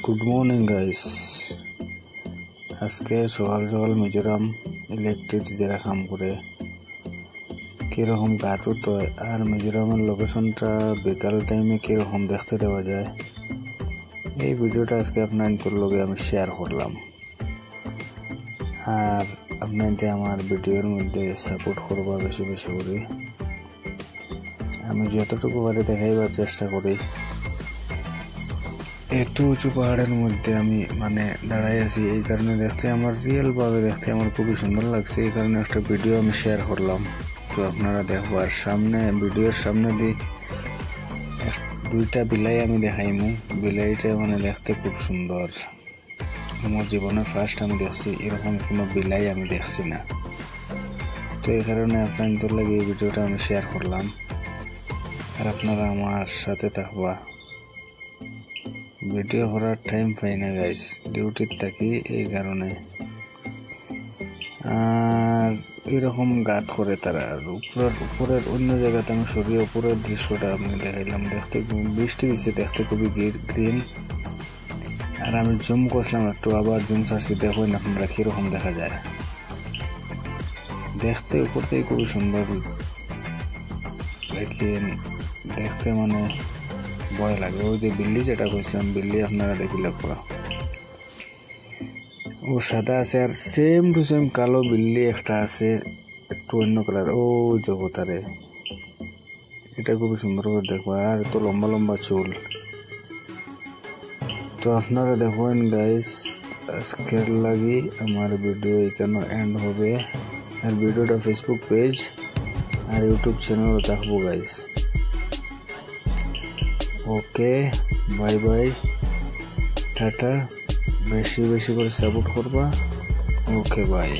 Good morning guys. আজকে সকাল সকাল মিজোরাম ইলেকট্রিক যারা কাম করে কিরকম গাছ উঠতে আর মিজোরামের লোকেশনটা বিকাল টাইমে কিরকম দেখতে দেওয়া যায়, এই ভিডিওটা আজকে আপনাদের লগে আমি শেয়ার করলাম। আর আপনাদের আমার ভিডিওর মধ্যে সাপোর্ট করবা বেশি বেশি করে। আমি যতটুকু পারি দেখাইবার চেষ্টা করি। এত উঁচু পাহাড়ের মধ্যে আমি দাঁড়াই আছি, এই কারণে দেখতে আমার রিয়েলভাবে দেখতে আমার খুবই সুন্দর লাগছে। এই কারণে একটা ভিডিও আমি শেয়ার করলাম, তো আপনারা দেখবার সামনে ভিডিওর সামনে দিয়ে দুইটা বিলাই আমি দেখাইমু। বিলাইটা দেখতে খুব সুন্দর। আমার জীবনে ফার্স্ট আমি দেখছি এরকম কোনো বিলাই আমি দেখছি না, তো এই কারণে আপনাদের লাগে এই ভিডিওটা আমি শেয়ার করলাম। আর আপনারা আমার সাথে থাকবা। ভিডিও করার টাইম পাই না গাইস, ডিউটির থাকি, এই কারণে। আর এরকম গাত করে তারা উপরের অন্য জায়গাতে আমি সরিয়ে উপরের দৃশ্যটা আমি দেখাইলাম। দেখতে বৃষ্টি দিচ্ছে, দেখতে খুবই গ্রিন। আর আমি জুম করলাম একটু, আবার জুম ছাড়ছি, দেখুন আপনারা কিরকম দেখা যায়। দেখতে উপর থেকে খুবই সুন্দর, লেকিন দেখতে ভয় লাগে। ওই যে বিল্লি যেটা কইছিলাম, বিল্লি আপনারা দেখিলে পুরা ও সাদা আছে, আর সেম টু সেম কালো বিল্লি একটা আছে একটু অন্য কালার, ও জগতারে। এটা খুবই সুন্দর করে দেখবো। আর তো লম্বা লম্বা চুল। তো আপনারা দেখবেন গাইস, আজকের লাগি আমার ভিডিও এখানে এন্ড হবে। আর ভিডিওটা ফেসবুক পেজ আর ইউটিউব চ্যানেলও থাকবো গাইস। ওকে, বাই বাই, টাটা। বেশি বেশি করে সাপোর্ট করবা। ওকে, বাই।